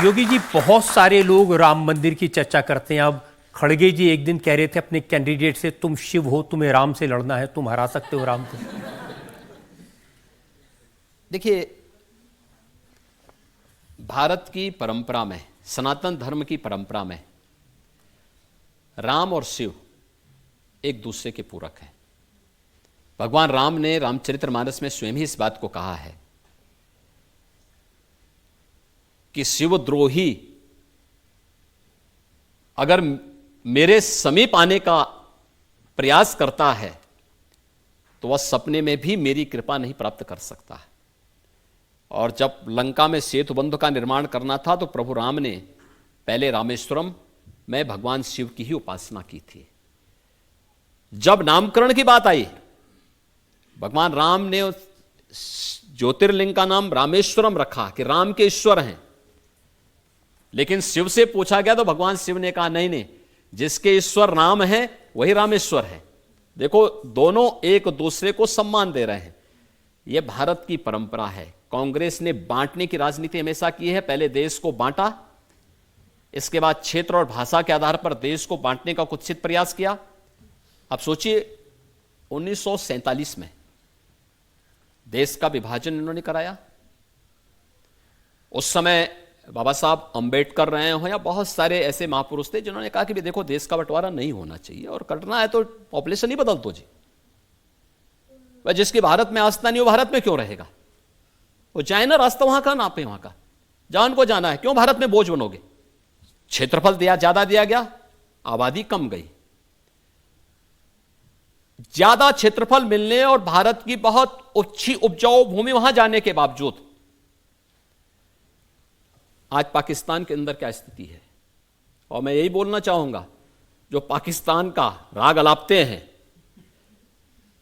योगी जी, बहुत सारे लोग राम मंदिर की चर्चा करते हैं। अब खड़गे जी एक दिन कह रहे थे अपने कैंडिडेट से, तुम शिव हो, तुम्हें राम से लड़ना है, तुम हरा सकते हो राम को। देखिए, भारत की परंपरा में, सनातन धर्म की परंपरा में राम और शिव एक दूसरे के पूरक हैं। भगवान राम ने रामचरितमानस में स्वयं ही इस बात को कहा है कि शिवद्रोही अगर मेरे समीप आने का प्रयास करता है तो वह सपने में भी मेरी कृपा नहीं प्राप्त कर सकता है। और जब लंका में सेतु बंध का निर्माण करना था तो प्रभु राम ने पहले रामेश्वरम में भगवान शिव की ही उपासना की थी। जब नामकरण की बात आई, भगवान राम ने ज्योतिर्लिंग का नाम रामेश्वरम रखा कि राम के ईश्वर हैं। लेकिन शिव से पूछा गया तो भगवान शिव ने कहा नहीं नहीं, जिसके ईश्वर राम है वही रामेश्वर है। देखो, दोनों एक दूसरे को सम्मान दे रहे हैं। यह भारत की परंपरा है। कांग्रेस ने बांटने की राजनीति हमेशा की है। पहले देश को बांटा, इसके बाद क्षेत्र और भाषा के आधार पर देश को बांटने का कुत्सित प्रयास किया। अब सोचिए, 1947 में देश का विभाजन इन्होंने कराया। उस समय बाबा साहब अंबेडकर रहे हो या बहुत सारे ऐसे महापुरुष थे जिन्होंने कहा कि देखो, देश का बंटवारा नहीं होना चाहिए और करना है तो पॉपुलेशन ही बदल दो जी। वह जिसकी भारत में आस्था नहीं, वो भारत में क्यों रहेगा? वो जाए ना, रास्ता वहां का, नापे वहां का, जहां उनको जाना है। क्यों भारत में बोझ बनोगे? क्षेत्रफल ज्यादा दिया गया, आबादी कम गई। ज्यादा क्षेत्रफल मिलने और भारत की बहुत अच्छी उपजाऊ भूमि वहां जाने के बावजूद आज पाकिस्तान के अंदर क्या स्थिति है। और मैं यही बोलना चाहूंगा, जो पाकिस्तान का राग अलापते हैं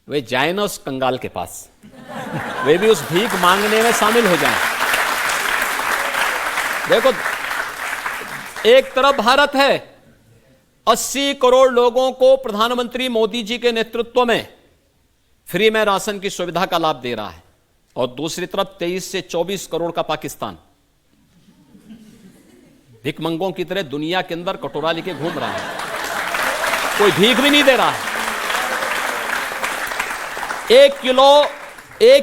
वे जाए ना उस कंगाल के पास, वे भी उस भीख मांगने में शामिल हो जाएं। देखो, एक तरफ भारत है, 80 करोड़ लोगों को प्रधानमंत्री मोदी जी के नेतृत्व में फ्री में राशन की सुविधा का लाभ दे रहा है, और दूसरी तरफ 23 से 24 करोड़ का पाकिस्तान भिखमंगों की तरह दुनिया के अंदर कटोरा लेके घूम रहा है, कोई भीख भी नहीं दे रहा है। एक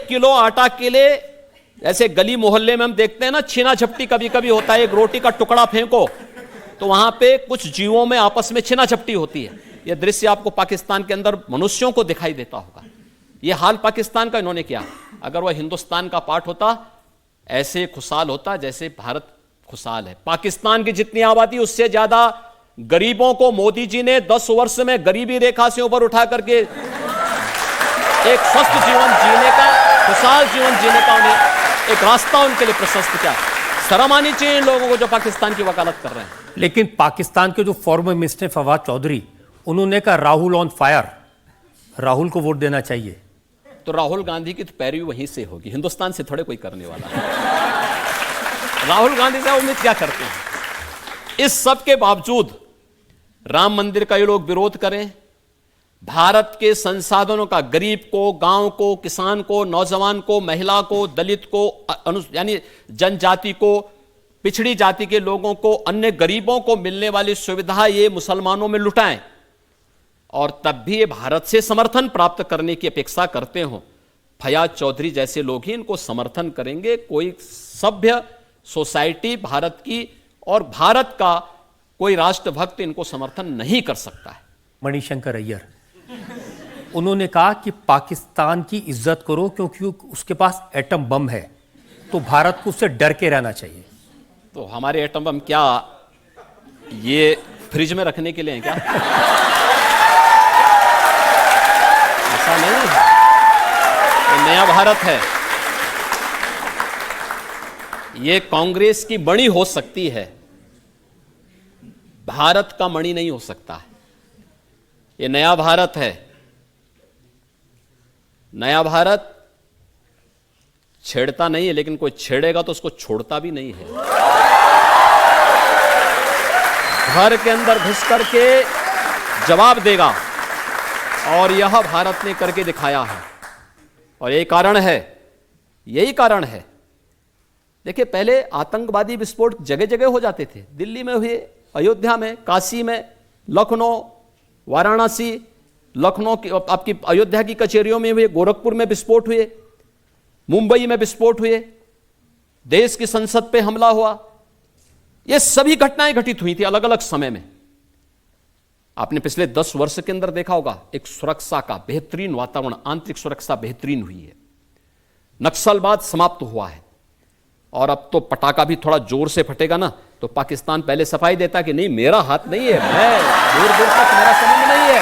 किलो आटा के लिए ऐसे गली मोहल्ले में हम देखते हैं ना, छीना झपटी कभी कभी होता है। एक रोटी का टुकड़ा फेंको तो वहां पे कुछ जीवों में आपस में छीना झपटी होती है। यह दृश्य आपको पाकिस्तान के अंदर मनुष्यों को दिखाई देता होगा। यह हाल पाकिस्तान का इन्होंने किया। अगर वह हिंदुस्तान का पार्ट होता, ऐसे खुशहाल होता जैसे भारत खुशहाल है। पाकिस्तान की जितनी आबादी, उससे ज्यादा गरीबों को मोदी जी ने 10 वर्ष में गरीबी रेखा से ऊपर उठा करके एक स्वस्थ जीवन जीने का, खुशहाल जीवन जीने का उन्हें एक रास्ता उनके लिए प्रशस्त किया। शर्म आनी चाहिए इन लोगों को जो पाकिस्तान की वकालत कर रहे हैं। लेकिन पाकिस्तान के जो फॉर्मर मिनिस्टर फवाद चौधरी, उन्होंने कहा राहुल ऑन फायर, राहुल को वोट देना चाहिए। तो राहुल गांधी की तो पैरवी वहीं से होगी, हिंदुस्तान से थोड़े कोई करने वाला है। राहुल गांधी से उम्मीद क्या करते हैं? इस सब के बावजूद राम मंदिर का ये लोग विरोध करें, भारत के संसाधनों का गरीब को, गांव को, किसान को, नौजवान को, महिला को, दलित को, यानी जनजाति को, पिछड़ी जाति के लोगों को, अन्य गरीबों को मिलने वाली सुविधा ये मुसलमानों में लुटाएं, और तब भी ये भारत से समर्थन प्राप्त करने की अपेक्षा करते हो। फयाज चौधरी जैसे लोग ही इनको समर्थन करेंगे। कोई सभ्य सोसाइटी भारत की और भारत का कोई राष्ट्रभक्त इनको समर्थन नहीं कर सकता है। मणिशंकर अय्यर, उन्होंने कहा कि पाकिस्तान की इज्जत करो क्योंकि उसके पास एटम बम है, तो भारत को उससे डर के रहना चाहिए। तो हमारे एटम बम क्या ये फ्रिज में रखने के लिए हैं क्या? ऐसा नहीं है, ये नया भारत है। ये कांग्रेस की मणि हो सकती है, भारत का मणि नहीं हो सकता है। ये नया भारत है। नया भारत छेड़ता नहीं है, लेकिन कोई छेड़ेगा तो उसको छोड़ता भी नहीं है। घर के अंदर घुस करके जवाब देगा, और यह भारत ने करके दिखाया है। और यही कारण है देखिए, पहले आतंकवादी विस्फोट जगह जगह हो जाते थे। दिल्ली में हुए, अयोध्या में, काशी में, लखनऊ, वाराणसी, लखनऊ की, आपकी अयोध्या की कचहरियों में हुए, गोरखपुर में विस्फोट हुए, मुंबई में विस्फोट हुए, देश की संसद पे हमला हुआ। ये सभी घटनाएं घटित हुई थी अलग अलग समय में। आपने पिछले 10 वर्ष के अंदर देखा होगा एक सुरक्षा का बेहतरीन वातावरण, आंतरिक सुरक्षा बेहतरीन हुई है, नक्सलवाद समाप्त हुआ है। और अब तो पटाखा भी थोड़ा जोर से फटेगा ना तो पाकिस्तान पहले सफाई देता कि नहीं, मेरा हाथ नहीं है, मैं दूर दूर तक मेरा संबंध नहीं है,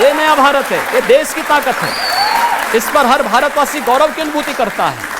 ये नया भारत है, ये देश की ताकत है, इस पर हर भारतवासी गौरव की अनुभूति करता है।